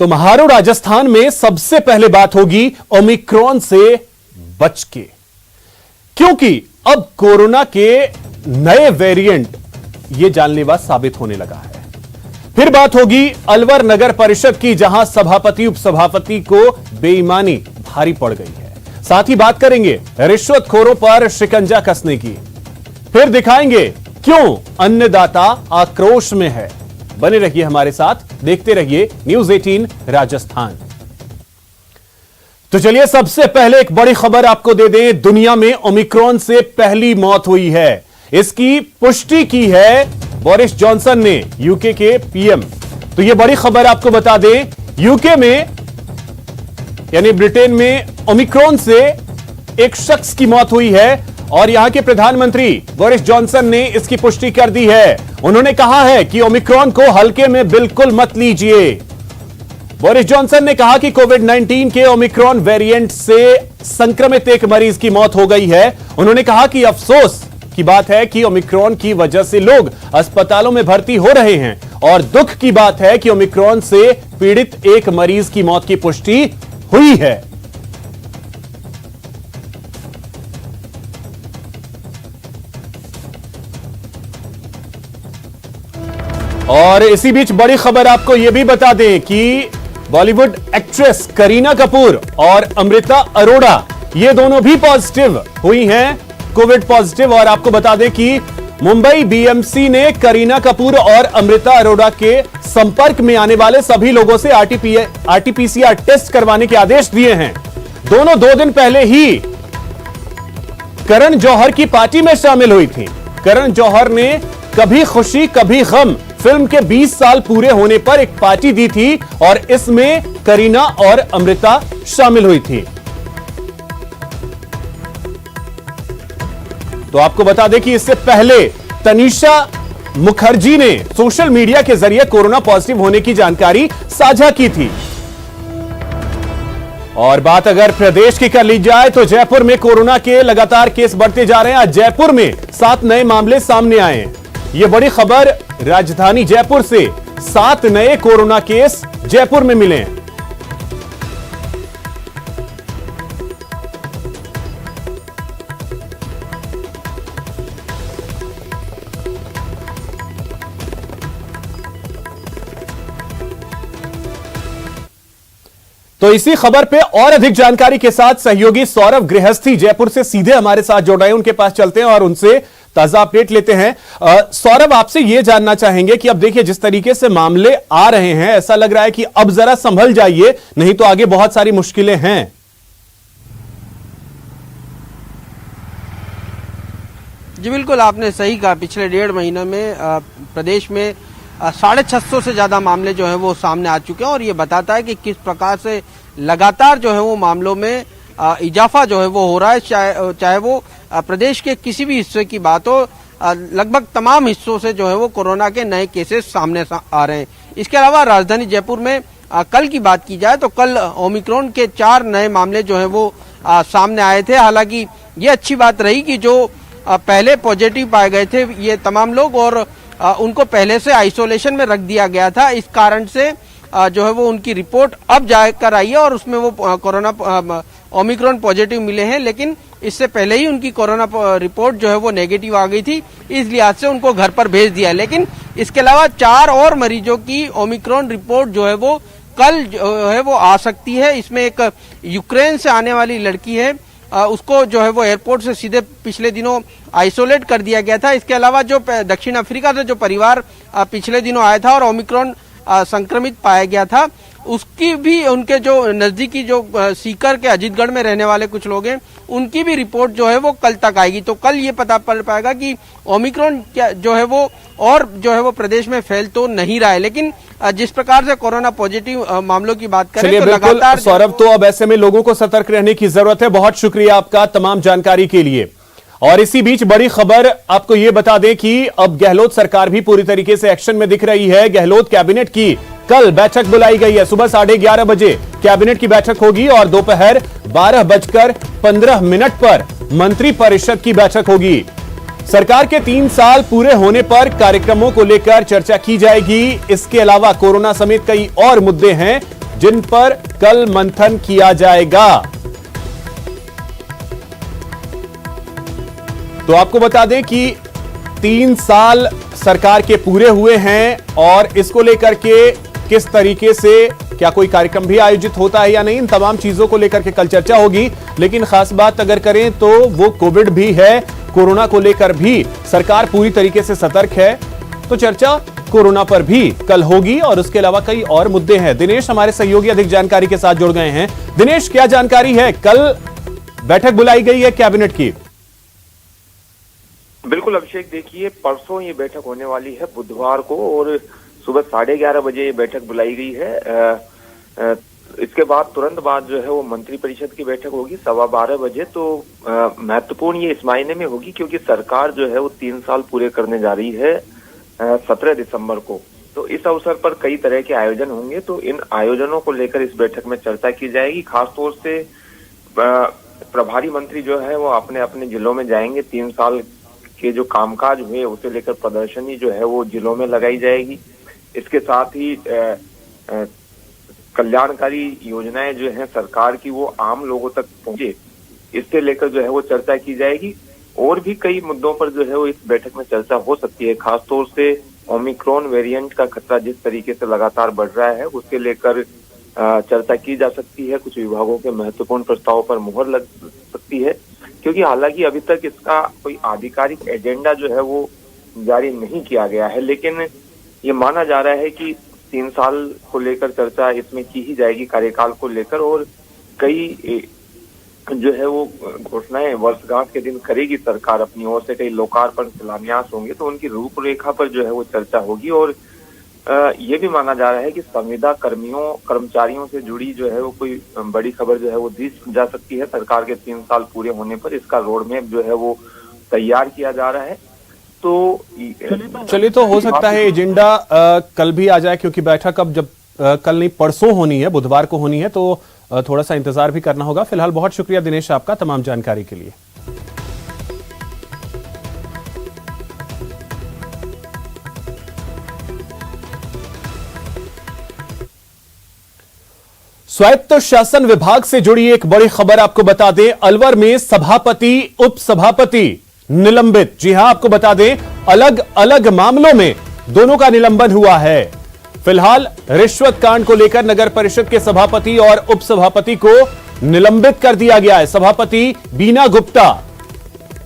तो महारो राजस्थान में सबसे पहले बात होगी ओमिक्रॉन से बच के, क्योंकि अब कोरोना के नए वेरिएंट ये जानलेवा साबित होने लगा है। फिर बात होगी अलवर नगर परिषद की, जहां सभापति उपसभापति को बेईमानी भारी पड़ गई है। साथ ही बात करेंगे रिश्वतखोरों पर शिकंजा कसने की। फिर दिखाएंगे क्यों अन्नदाता आक्रोश में है। बने रहिए हमारे साथ, देखते रहिए न्यूज 18 राजस्थान। तो चलिए सबसे पहले एक बड़ी खबर आपको दे दें। दुनिया में ओमिक्रॉन से पहली मौत हुई है, इसकी पुष्टि की है बोरिस जॉनसन ने, यूके के पीएम। तो यह बड़ी खबर आपको बता दें, यूके में यानी ब्रिटेन में ओमिक्रॉन से एक शख्स की मौत हुई है और यहां के प्रधानमंत्री बोरिस जॉनसन ने इसकी पुष्टि कर दी है। उन्होंने कहा है कि ओमिक्रॉन को हल्के में बिल्कुल मत लीजिए। बोरिस जॉनसन ने कहा कि कोविड-19 के ओमिक्रॉन वेरिएंट से संक्रमित एक मरीज की मौत हो गई है। उन्होंने कहा कि अफसोस की बात है कि ओमिक्रॉन की वजह से लोग अस्पतालों में भर्ती हो रहे हैं और दुख की बात है कि ओमिक्रॉन से पीड़ित एक मरीज की मौत की पुष्टि हुई है। और इसी बीच बड़ी खबर आपको यह भी बता दें कि बॉलीवुड एक्ट्रेस करीना कपूर और अमृता अरोड़ा ये दोनों भी पॉजिटिव हुई हैं, कोविड पॉजिटिव। और आपको बता दें कि मुंबई बीएमसी ने करीना कपूर और अमृता अरोड़ा के संपर्क में आने वाले सभी लोगों से आरटीपीसीआर टेस्ट करवाने के आदेश दिए हैं। दोनों 2 दिन पहले ही करण जौहर की पार्टी में शामिल हुई थी। करण जौहर ने कभी खुशी कभी गम फिल्म के 20 साल पूरे होने पर एक पार्टी दी थी और इसमें करीना और अमृता शामिल हुई थी। तो आपको बता दें कि इससे पहले तनीषा मुखर्जी ने सोशल मीडिया के जरिए कोरोना पॉजिटिव होने की जानकारी साझा की थी। और बात अगर प्रदेश की कर ली जाए तो जयपुर में कोरोना के लगातार केस बढ़ते जा रहे हैं। आज जयपुर में 7 नए मामले सामने आए हैं। यह बड़ी खबर राजधानी जयपुर से, 7 नए कोरोना केस जयपुर में मिले हैं। तो इसी खबर पे और अधिक जानकारी के साथ सहयोगी सौरभ गृहस्थी जयपुर से सीधे हमारे साथ जुड़ रहे हैं। उनके पास चलते हैं और उनसे ताजा अपडेट लेते हैं। सौरभ, आपसे यह जानना चाहेंगे कि अब देखिए जिस तरीके से मामले आ रहे हैं, ऐसा लग रहा है कि अब जरा संभल जाइए, नहीं तो आगे बहुत सारी मुश्किलें हैं। जी बिल्कुल, आपने सही कहा। पिछले 1.5 महीने में प्रदेश में 650 से ज्यादा मामले जो है वो सामने आ चुके हैं और ये बताता है कि किस प्रकार से लगातार जो है वो मामलों में इजाफा जो है वो हो रहा है। चाहे वो प्रदेश के किसी भी हिस्से की बात हो, लगभग तमाम हिस्सों से जो है वो कोरोना के नए केसेस सामने आ रहे हैं। इसके अलावा राजधानी जयपुर में कल की बात की जाए तो कल ओमिक्रॉन के 4 नए मामले जो है वो सामने आए थे। हालांकि ये अच्छी बात रही कि जो पहले पॉजिटिव पाए गए थे ये तमाम लोग और उनको पहले से आइसोलेशन में रख दिया गया था। इस कारण से जो है वो उनकी रिपोर्ट अब जाकर आई है और उसमें वो कोरोना ओमिक्रॉन पॉजिटिव मिले हैं, लेकिन इससे पहले ही उनकी कोरोना रिपोर्ट जो है वो नेगेटिव आ गई थी। इस लिहाज से उनको घर पर भेज दिया। लेकिन इसके अलावा 4 और मरीजों की ओमिक्रॉन रिपोर्ट जो है वो कल जो है वो आ सकती है। इसमें एक यूक्रेन से आने वाली लड़की है, उसको जो है वो एयरपोर्ट से सीधे पिछले दिनों आइसोलेट कर दिया गया था। इसके अलावा जो दक्षिण अफ्रीका से जो परिवार पिछले दिनों आया था और ओमिक्रॉन संक्रमित पाया गया था, उसकी भी उनके जो नजदीकी जो सीकर के अजीतगढ़ में रहने वाले कुछ लोग हैं, उनकी भी रिपोर्ट जो है वो कल तक आएगी। तो कल ये पता पड़ पाएगा कि ओमिक्रॉन जो है वो और जो है वो प्रदेश में फैल तो नहीं रहा है। लेकिन जिस प्रकार से कोरोना पॉजिटिव मामलों की बात करें तो लगातार सौरभ, तो अब ऐसे में लोगों को सतर्क रहने की जरूरत है। बहुत शुक्रिया आपका तमाम जानकारी के लिए। और इसी बीच बड़ी खबर आपको यह बता दें कि अब गहलोत सरकार भी पूरी तरीके से एक्शन में दिख रही है। गहलोत कैबिनेट की कल बैठक बुलाई गई है। सुबह 11:30 बजे कैबिनेट की बैठक होगी और दोपहर 12:15 पर मंत्रिपरिषद की बैठक होगी। सरकार के 3 साल पूरे होने पर कार्यक्रमों को लेकर चर्चा की जाएगी। इसके अलावा कोरोना समेत कई और मुद्दे हैं जिन पर कल मंथन किया जाएगा। तो आपको बता दें कि 3 साल सरकार के पूरे हुए हैं और इसको लेकर के किस तरीके से क्या कोई कार्यक्रम भी आयोजित होता है या नहीं, इन तमाम चीजों को लेकर के कल चर्चा होगी। लेकिन खास बात अगर करें तो वो कोविड भी है, कोरोना को लेकर भी सरकार पूरी तरीके से सतर्क है। तो चर्चा कोरोना पर भी कल होगी और उसके अलावा कई और मुद्दे हैं। दिनेश हमारे सहयोगी अधिक जानकारी के साथ जुड़ गए हैं। दिनेश, क्या जानकारी है? कल बैठक बुलाई गई है कैबिनेट की। बिल्कुल अभिषेक, देखिए परसों ये बैठक होने वाली है बुधवार को और सुबह 11:30 बजे ये बैठक बुलाई गई है। इसके बाद तुरंत बाद जो है वो मंत्री परिषद की बैठक होगी 12:15 बजे। तो महत्वपूर्ण ये इस मायने में होगी क्योंकि सरकार जो है वो 3 साल पूरे करने जा रही है 17 दिसंबर को। तो इस अवसर पर कई तरह के आयोजन होंगे। तो इन आयोजनों को लेकर इस बैठक में चर्चा की जाएगी। खासतौर से प्रभारी मंत्री जो है वो अपने अपने जिलों में जाएंगे। 3 साल के जो कामकाज हुए उसे लेकर प्रदर्शनी जो है वो जिलों में लगाई जाएगी। इसके साथ ही कल्याणकारी योजनाएं जो हैं सरकार की वो आम लोगों तक पहुंचे, इससे लेकर जो है वो चर्चा की जाएगी। और भी कई मुद्दों पर जो है वो इस बैठक में चर्चा हो सकती है। खासतौर से ओमिक्रॉन वेरिएंट का खतरा जिस तरीके से लगातार बढ़ रहा है उसके लेकर चर्चा की जा सकती है। कुछ विभागों के महत्वपूर्ण प्रस्तावों पर मुहर लग सकती है क्योंकि हालांकि अभी तक इसका कोई आधिकारिक एजेंडा जो है वो जारी नहीं किया गया है। लेकिन ये माना जा रहा है कि 3 साल को लेकर चर्चा इसमें की ही जाएगी, कार्यकाल को लेकर। और कई जो है वो घोषणाएं वर्षगांठ के दिन करेगी सरकार अपनी ओर से। कई लोकार्पण शिलान्यास होंगे तो उनकी रूपरेखा पर जो है वो चर्चा होगी। और ये भी माना जा रहा है कि संविदा कर्मचारियों से जुड़ी जो है वो कोई बड़ी खबर जो है वो दी जा सकती है। सरकार के 3 साल पूरे होने पर इसका रोड मैप जो है वो तैयार किया जा रहा है। तो चलिए, तो हो सकता है एजेंडा कल भी आ जाए क्योंकि बैठक अब जब कल नहीं परसों होनी है, बुधवार को होनी है, तो थोड़ा सा इंतजार भी करना होगा। फिलहाल बहुत शुक्रिया दिनेश आपका तमाम जानकारी के लिए। स्वायत्त शासन विभाग से जुड़ी एक बड़ी खबर आपको बता दें। अलवर में सभापति, उप सभापति निलंबित। जी हां, आपको बता दें अलग अलग मामलों में दोनों का निलंबन हुआ है। फिलहाल रिश्वत कांड को लेकर नगर परिषद के सभापति और उप सभापति को निलंबित कर दिया गया है। सभापति बीना गुप्ता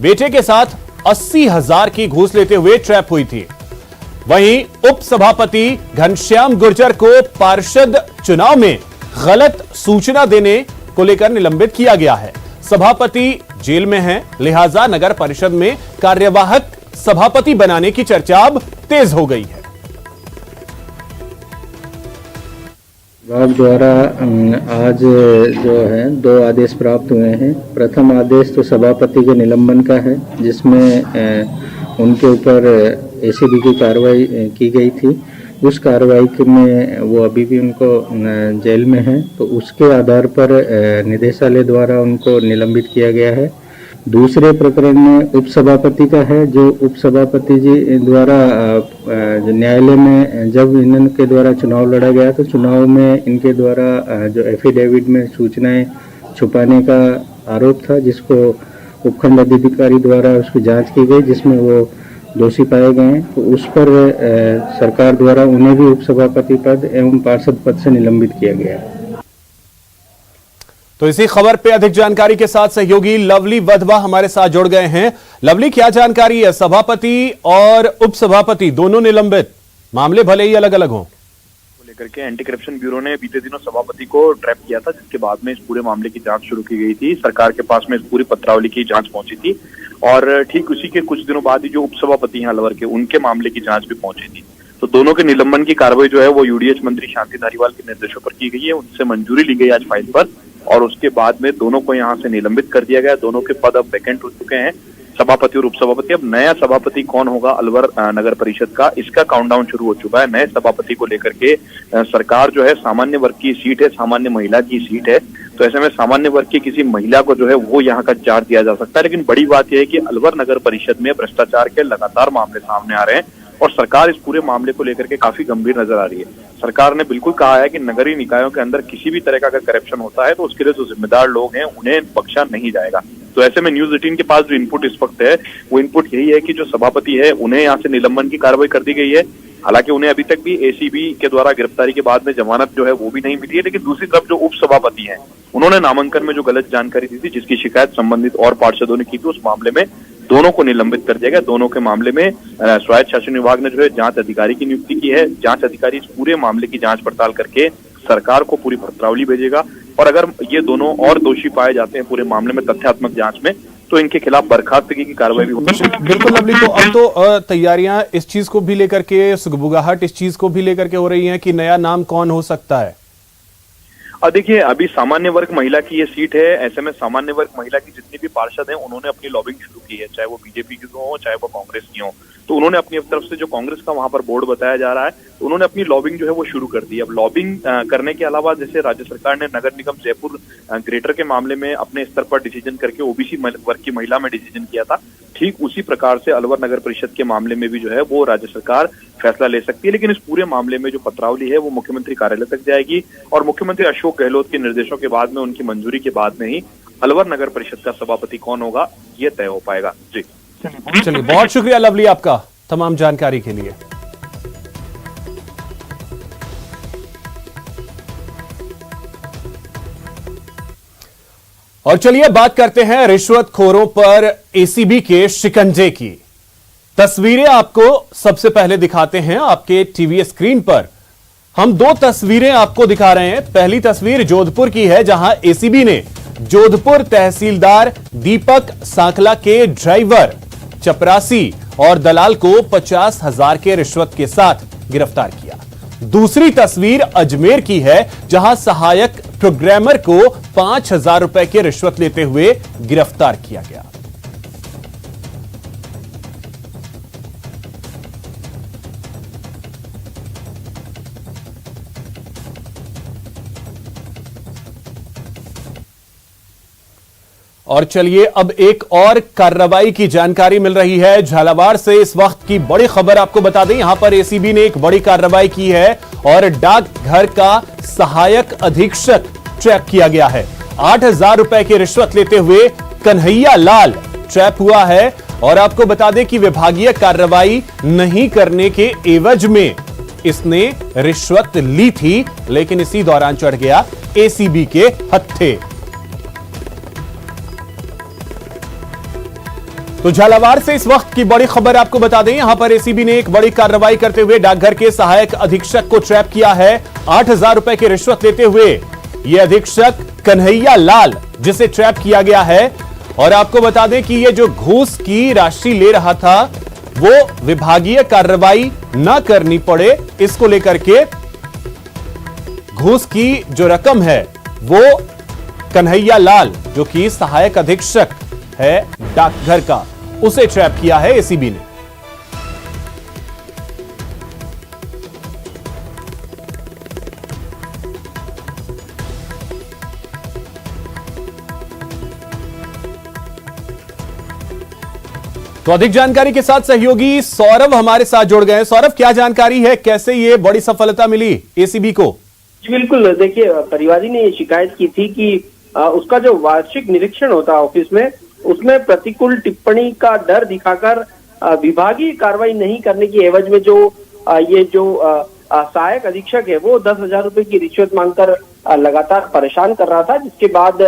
बेटे के साथ 80,000 की घूस लेते हुए ट्रैप हुई थी। वहीं उप सभापति घनश्याम गुर्जर को पार्षद चुनाव में गलत सूचना देने को लेकर निलंबित किया गया है। सभापति जेल में हैं, लिहाजा नगर परिषद में कार्यवाहक सभापति बनाने की चर्चा अब तेज हो गई है। विभाग द्वारा आज जो है 2 आदेश प्राप्त हुए हैं। प्रथम आदेश तो सभापति के निलंबन का है जिसमें उनके ऊपर एसीबी की कार्रवाई की गई थी। उस कार्रवाई में वो अभी भी उनको जेल में है, तो उसके आधार पर निदेशालय द्वारा उनको निलंबित किया गया है। दूसरे प्रकरण में उपसभापति का है, जो उपसभापति जी द्वारा जो न्यायालय में जब इनके द्वारा चुनाव लड़ा गया तो चुनाव में इनके द्वारा जो एफिडेविट में सूचनाएं छुपाने का आरोप था, जिसको उपखंड अधिकारी द्वारा उसकी जांच की गई जिसमें वो दोषी पाए गए हैं। तो उस पर सरकार द्वारा उन्हें भी उपसभापति पद एवं पार्षद पद से निलंबित किया गया है। तो इसी खबर पे अधिक जानकारी के साथ सहयोगी लवली वधवा हमारे साथ जुड़ गए हैं। लवली, क्या जानकारी है? सभापति और उपसभापति दोनों निलंबित, मामले भले ही अलग अलग हों। लेकर के एंटी करप्शन ब्यूरो ने बीते दिनों सभापति को ट्रैप किया था, जिसके बाद में इस पूरे मामले की जांच शुरू की गई थी। सरकार के पास में इस पूरी पत्रावली की जांच पहुंची थी और ठीक उसी के कुछ दिनों बाद ही जो उपसभापति हैं अलवर के, उनके मामले की जांच भी पहुंची थी। तो दोनों के निलंबन की कार्रवाई जो है वो यूडीएच मंत्री शांति धारीवाल के निर्देशों पर की गई है। उनसे मंजूरी ली गई आज फाइल पर और उसके बाद में दोनों को यहाँ से निलंबित कर दिया गया। दोनों के पद अब वैकेंट हो चुके हैं, सभापति और उपसभापति। अब नया सभापति कौन होगा अलवर नगर परिषद का, इसका काउंटडाउन शुरू हो चुका है। नए सभापति को लेकर के सरकार जो है, सामान्य वर्ग की सीट है, सामान्य महिला की सीट है, तो ऐसे में सामान्य वर्ग की किसी महिला को जो है वो यहाँ का चार्ज दिया जा सकता है। लेकिन बड़ी बात यह है कि अलवर नगर परिषद में भ्रष्टाचार के लगातार मामले सामने आ रहे हैं और सरकार इस पूरे मामले को लेकर के काफी गंभीर नजर आ रही है। सरकार ने बिल्कुल कहा है कि नगरीय निकायों के अंदर किसी भी तरह का अगर करप्शन होता है तो उसके लिए जो जिम्मेदार लोग हैं उन्हें बख्शा नहीं जाएगा। तो ऐसे में न्यूज 18 के पास जो इनपुट इस वक्त है वो इनपुट यही है कि जो सभापति है उन्हें यहाँ से निलंबन की कार्रवाई कर दी गई है। हालांकि उन्हें अभी तक भी एसीबी के द्वारा गिरफ्तारी के बाद में जमानत जो है वो भी नहीं मिली है, लेकिन दूसरी तरफ जो उप सभापति हैं उन्होंने नामांकन में जो गलत जानकारी दी थी जिसकी शिकायत संबंधित और पार्षदों ने की थी, उस मामले में दोनों को निलंबित कर दिया गया। दोनों के मामले में स्वायत्त शासन विभाग ने जो है जांच अधिकारी की नियुक्ति की है। जांच अधिकारी इस पूरे मामले की जांच पड़ताल करके सरकार को पूरी पत्रावली भेजेगा और अगर ये दोनों और दोषी पाए जाते हैं पूरे मामले में तथ्यात्मक जांच में तो इनके खिलाफ बर्खास्तगी की कार्रवाई भी होगी। बिल्कुल लवली, तो अब तो तैयारियां इस चीज को भी लेकर के, सुगबुगाहट इस चीज को भी लेकर के हो रही है कि नया नाम कौन हो सकता है। देखिए, अभी सामान्य वर्ग महिला की ये सीट है। ऐसे में सामान्य वर्ग महिला की जितनी भी पार्षद हैं उन्होंने अपनी लॉबिंग शुरू की है, चाहे वो बीजेपी की हो चाहे वो कांग्रेस की हो। तो उन्होंने अपनी तरफ से जो कांग्रेस का वहां पर बोर्ड बताया जा रहा है तो उन्होंने अपनी लॉबिंग जो है वो शुरू कर दी। अब लॉबिंग करने के अलावा जैसे राज्य सरकार ने नगर निगम जयपुर ग्रेटर के मामले में अपने स्तर पर डिसीजन करके ओबीसी वर्ग की महिला में डिसीजन किया था, ठीक उसी प्रकार से अलवर नगर परिषद के मामले में भी जो है वो राज्य सरकार फैसला ले सकती है। लेकिन इस पूरे मामले में जो पत्रावली है वो मुख्यमंत्री कार्यालय तक जाएगी और मुख्यमंत्री अशोक गहलोत के निर्देशों के बाद में, उनकी मंजूरी के बाद में ही अलवर नगर परिषद का सभापति कौन होगा ये तय हो पाएगा। जी चलिए, बहुत शुक्रिया लवली आपका तमाम जानकारी के लिए। और चलिए बात करते हैं रिश्वतखोरों पर एसीबी के शिकंजे की। तस्वीरें आपको सबसे पहले दिखाते हैं आपके टीवी स्क्रीन पर। हम दो तस्वीरें आपको दिखा रहे हैं। पहली तस्वीर जोधपुर की है जहां एसीबी ने जोधपुर तहसीलदार दीपक सांखला के ड्राइवर, चपरासी और दलाल को 50,000 के रिश्वत के साथ गिरफ्तार किया। दूसरी तस्वीर अजमेर की है जहां सहायक प्रोग्रामर को 5,000 रुपए के रिश्वत लेते हुए गिरफ्तार किया गया। और चलिए अब एक और कार्रवाई की जानकारी मिल रही है झालावाड़ से। इस वक्त की बड़ी खबर आपको बता दें, यहां पर एसीबी ने एक बड़ी कार्रवाई की है और डाकघर का सहायक अधीक्षक ट्रैप किया गया है। 8,000 रुपए की रिश्वत लेते हुए कन्हैया लाल ट्रैप हुआ है। और आपको बता दें कि विभागीय कार्रवाई नहीं करने के एवज में इसने रिश्वत ली थी, लेकिन इसी दौरान चढ़ गया एसीबी के हत्थे। तो झालावाड़ से इस वक्त की बड़ी खबर आपको बता दें, यहां पर एसीबी ने एक बड़ी कार्रवाई करते हुए डाकघर के सहायक अधीक्षक को ट्रैप किया है। 8,000 रुपए की रिश्वत लेते हुए यह अधीक्षक कन्हैया लाल जिसे ट्रैप किया गया है। और आपको बता दें कि यह जो घूस की राशि ले रहा था वो विभागीय कार्रवाई न करनी पड़े, इसको लेकर के घूस की जो रकम है वो कन्हैया लाल जो कि सहायक अधीक्षक है डाकघर का, उसे ट्रैप किया है एसीबी ने। तो अधिक जानकारी के साथ सहयोगी सौरभ हमारे साथ जुड़ गए हैं। सौरभ, क्या जानकारी है, कैसे ये बड़ी सफलता मिली एसीबी को? जी बिल्कुल, देखिए परिवादी ने ये शिकायत की थी कि उसका जो वार्षिक निरीक्षण होता है ऑफिस में, उसमें प्रतिकूल टिप्पणी का डर दिखाकर विभागीय कार्रवाई नहीं करने की एवज में जो सहायक अधीक्षक है वो 10,000 रुपए की रिश्वत मांगकर लगातार परेशान कर रहा था। जिसके बाद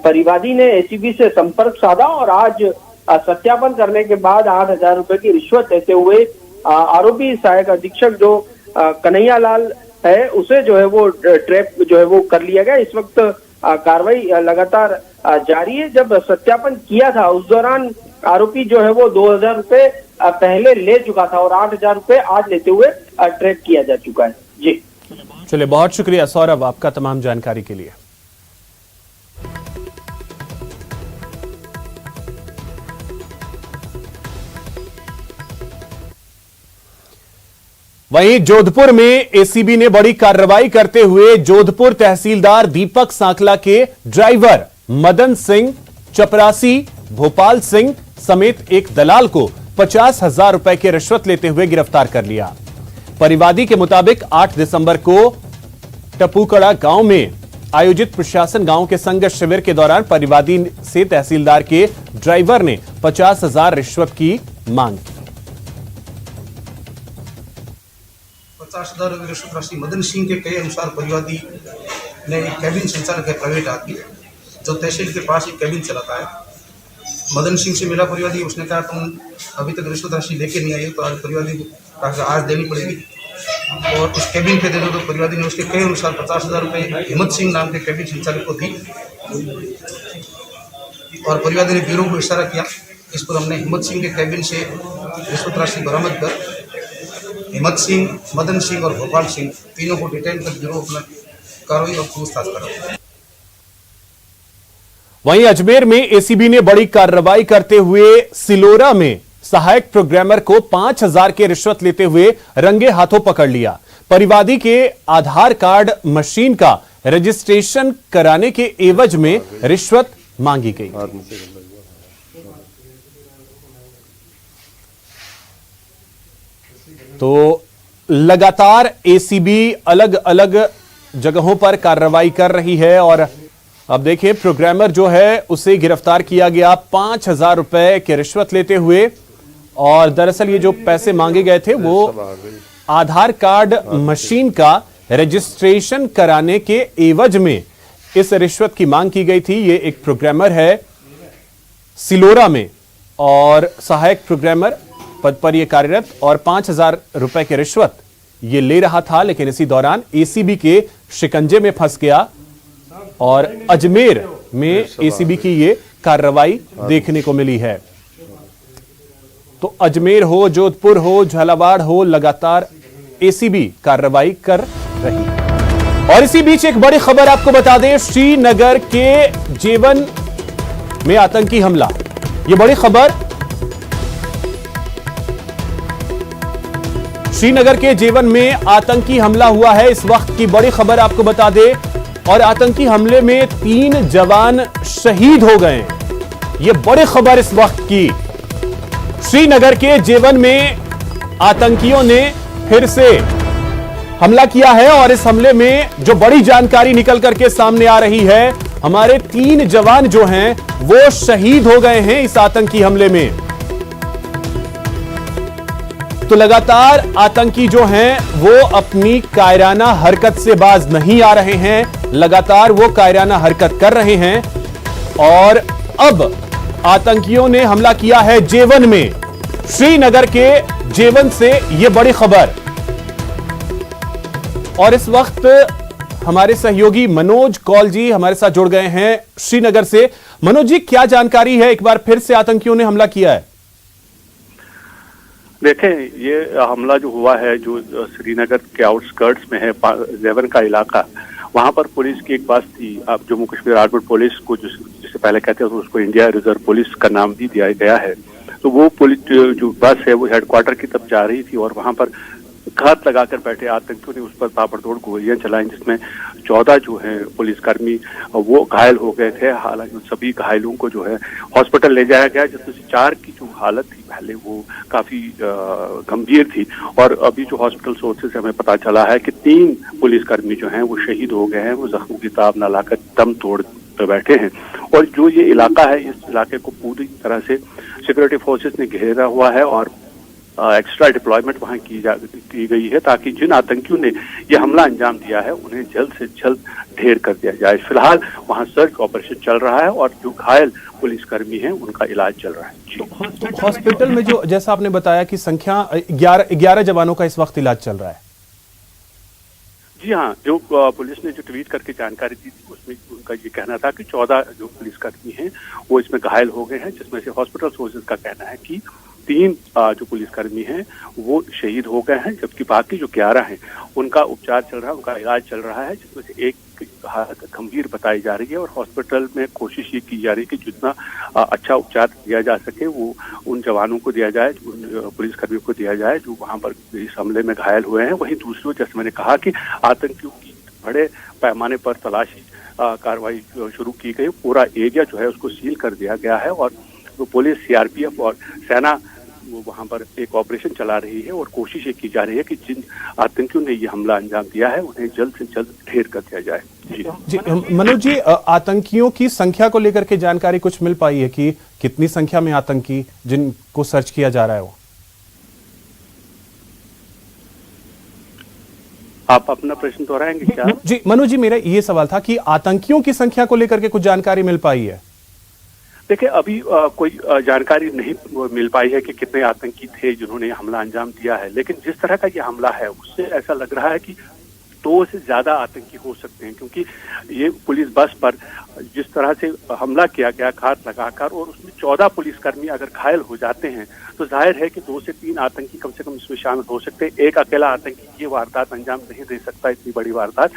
परिवादी ने एसीबी से संपर्क साधा और आज सत्यापन करने के बाद 8,000 रुपए की रिश्वत लेते हुए आरोपी सहायक अधीक्षक जो कन्हैया लाल है उसे जो है वो ट्रैप जो है वो कर लिया गया। इस वक्त कार्रवाई लगातार जारी है। जब सत्यापन किया था उस दौरान आरोपी जो है वो 2,000 रुपए पहले ले चुका था और 8,000 रुपए आज लेते हुए ट्रैप किया जा चुका है। जी चलिए, बहुत शुक्रिया सौरभ आपका तमाम जानकारी के लिए। वहीं जोधपुर में एसीबी ने बड़ी कार्रवाई करते हुए जोधपुर तहसीलदार दीपक सांखला के ड्राइवर मदन सिंह, चपरासी भोपाल सिंह समेत एक दलाल को 50,000 रुपए की रिश्वत लेते हुए गिरफ्तार कर लिया। परिवादी के मुताबिक 8 दिसंबर को टपूकड़ा गांव में आयोजित प्रशासन गांव के संघर्ष शिविर के दौरान परिवादी से तहसीलदार के ड्राइवर ने 50,000 रिश्वत की मांग की। 50,000 रुपये रिश्वत राशि मदन सिंह के कहे अनुसार परिवादी ने एक कैबिन संचालक है प्राइवेट आदमी जो तहसील के पास एक कैबिन चलाता है। मदन सिंह से मिला परिवादी, उसने कहा तुम अभी तक रिश्वत राशि लेके नहीं आई तो आज परिवादी को कहा आज देनी पड़ेगी और उस कैबिन पे दे दो। तो परिवादी ने उसके कहे अनुसार 50,000 रुपये हिम्मत सिंह नाम के कैबिन संचालक को दी और परिवादी ने ब्यूरो को इशारा किया। इस पर हमने हिम्मत सिंह के कैबिन से रिश्वत राशि बरामद कर हिम्मत सिंह, मदन सिंह और गोपाल सिंह तीनों को डिटेन कर ब्यूरो अपना कार्रवाई और पूछताछ करा। वहीं अजमेर में एसीबी ने बड़ी कार्रवाई करते हुए सिलोरा में सहायक प्रोग्रामर को 5,000 की रिश्वत लेते हुए रंगे हाथों पकड़ लिया। परिवादी के आधार कार्ड मशीन का रजिस्ट्रेशन कराने के एवज में रिश्वत मांगी गई। तो लगातार एसीबी अलग अलग जगहों पर कार्रवाई कर रही है और अब देखिए प्रोग्रामर जो है उसे गिरफ्तार किया गया 5,000 रुपए की रिश्वत लेते हुए। और दरअसल ये जो पैसे मांगे गए थे वो आधार कार्ड मशीन का रजिस्ट्रेशन कराने के एवज में इस रिश्वत की मांग की गई थी। ये एक प्रोग्रामर है सिलोरा में और सहायक प्रोग्रामर पद पर यह कार्यरत और 5,000 रुपए की रिश्वत ये ले रहा था, लेकिन इसी दौरान एसीबी के शिकंजे में फंस गया और अजमेर में एसीबी की ये कार्रवाई देखने को मिली है। तो अजमेर हो, जोधपुर हो, झालावाड़ हो, लगातार एसीबी कार्रवाई कर रही है। और इसी बीच एक बड़ी खबर आपको बता दें, श्रीनगर के जेवन में आतंकी हमला। यह बड़ी खबर श्रीनगर के जेवन में आतंकी हमला हुआ है। इस वक्त की बड़ी खबर आपको बता दें और आतंकी हमले में 3 जवान शहीद हो गए। यह बड़ी खबर इस वक्त की। श्रीनगर के जेवन में आतंकियों ने फिर से हमला किया है और इस हमले में जो बड़ी जानकारी निकल करके सामने आ रही है, हमारे 3 जवान जो हैं वो शहीद हो गए हैं इस आतंकी हमले में। तो लगातार आतंकी जो हैं वो अपनी कायराना हरकत से बाज नहीं आ रहे हैं, लगातार वो कायराना हरकत कर रहे हैं और अब आतंकियों ने हमला किया है जेवन में। श्रीनगर के जेवन से यह बड़ी खबर। और इस वक्त हमारे सहयोगी मनोज कौल जी हमारे साथ जुड़ गए हैं श्रीनगर से। मनोज जी, क्या जानकारी है? एक बार फिर से आतंकियों ने हमला किया है। देखें, ये हमला जो हुआ है जो श्रीनगर के आउटस्कर्ट्स में है, जेवन का इलाका, वहां पर पुलिस की एक बस थी। अब जम्मू कश्मीर आर्मड पुलिस को जिसे पहले कहते हैं तो उसको इंडिया रिजर्व पुलिस का नाम भी दिया गया है। तो वो पुलिस जो बस है वो हेडक्वार्टर की तरफ जा रही थी और वहां पर घात लगाकर बैठे आतंकियों ने उस पर ताबड़तोड़ गोलियां चलाई, जिसमें 14 जो है पुलिसकर्मी वो घायल हो गए थे। हालांकि सभी घायलों को जो है हॉस्पिटल ले जाया गया, जिसमें से 4 की जो हालत थी पहले वो काफी गंभीर थी और अभी जो हॉस्पिटल सोर्सेज से हमें पता चला है कि 3 पुलिसकर्मी जो हैं वो शहीद हो गए हैं। वो जख्मों की ताब न लाकर दम तोड़ बैठे हैं और जो ये इलाका है, इस इलाके को पूरी तरह से सिक्योरिटी फोर्सेस ने घेरा हुआ है और एक्स्ट्रा डिप्लॉयमेंट वहां की गई है ताकि जिन आतंकियों ने यह हमला अंजाम दिया है उन्हें जल्द से जल्द ढेर कर दिया जाए। फिलहाल वहां सर्च ऑपरेशन चल रहा है और जो घायल पुलिसकर्मी हैं उनका इलाज चल रहा है। हॉस्पिटल में जो जैसा आपने बताया कि संख्या 11 जवानों का इस वक्त इलाज चल रहा है। जी हाँ, जो पुलिस ने जो ट्वीट करके जानकारी दी थी उसमें उनका ये कहना था कि 14 जो पुलिसकर्मी हैं वो इसमें घायल हो गए हैं, जिसमें से हॉस्पिटल सोर्सेज का कहना है कि 3 जो पुलिसकर्मी हैं वो शहीद हो गए हैं, जबकि बाकी जो 11 हैं उनका उपचार चल रहा है, उनका इलाज चल रहा है, जिसमें से एक की हालत गंभीर बताई जा रही है और हॉस्पिटल में कोशिश ये की जा रही है कि जितना अच्छा उपचार दिया जा सके वो उन जवानों को दिया जाए, उन पुलिसकर्मियों को दिया जाए जो वहां पर इस हमले में घायल हुए हैं। वहीं दूसरी ओर जैसे मैंने कहा कि आतंकियों की बड़े पैमाने पर तलाशी कार्रवाई शुरू की गई। पूरा एरिया जो है उसको सील कर दिया गया है और तो पुलिस, सीआरपीएफ और सेना वो वहां पर एक ऑपरेशन चला रही है और कोशिश ये की जा रही है कि जिन आतंकियों ने ये हमला अंजाम दिया है उन्हें जल्द से जल्द ढेर कर दिया जाए। जी मनोज जी, आतंकियों की संख्या को लेकर के जानकारी कुछ मिल पाई है कि कितनी संख्या में आतंकी जिनको सर्च किया जा रहा है वो? आप अपना प्रश्न दोहराएंगे क्या? जी मनोज जी, मेरा ये सवाल था कि आतंकियों की संख्या को लेकर के कुछ जानकारी मिल पाई है? देखिए, अभी कोई जानकारी नहीं मिल पाई है कि कितने आतंकी थे जिन्होंने हमला अंजाम दिया है, लेकिन जिस तरह का ये हमला है उससे ऐसा लग रहा है कि 2 से ज्यादा आतंकी हो सकते हैं, क्योंकि ये पुलिस बस पर जिस तरह से हमला किया गया घात लगाकर और उसमें 14 पुलिसकर्मी अगर घायल हो जाते हैं तो जाहिर है कि 2 से 3 आतंकी कम से कम इसमें शामिल हो सकते हैं। एक अकेला आतंकी ये वारदात अंजाम नहीं दे सकता, इतनी बड़ी वारदात।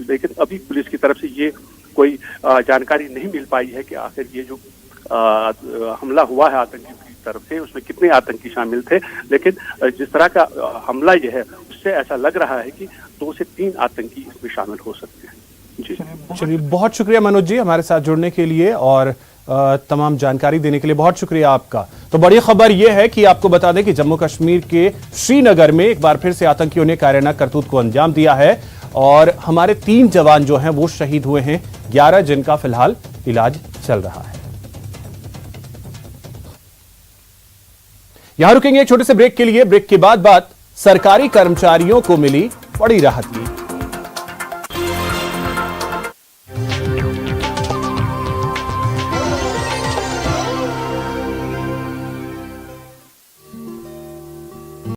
लेकिन अभी पुलिस की तरफ से ये कोई जानकारी नहीं मिल पाई है कि आखिर ये जो हमला हुआ है आतंकियों की तरफ से उसमें कितने आतंकी शामिल थे। लेकिन जिस तरह का हमला यह है उससे ऐसा लग रहा है कि 2 से 3 आतंकी इसमें शामिल हो सकते हैं। जी चलिए, बहुत शुक्रिया मनोज जी हमारे साथ जुड़ने के लिए और तमाम जानकारी देने के लिए बहुत शुक्रिया आपका। तो बड़ी खबर यह है कि आपको बता दें कि जम्मू कश्मीर के श्रीनगर में एक बार फिर से आतंकियों ने कायराना करतूत को अंजाम दिया है और हमारे 3 जवान जो हैं वो शहीद हुए हैं, 11 जिनका फिलहाल इलाज चल रहा है। यहां रुकेंगे एक छोटे से ब्रेक के लिए। ब्रेक के बाद सरकारी कर्मचारियों को मिली बड़ी राहत की।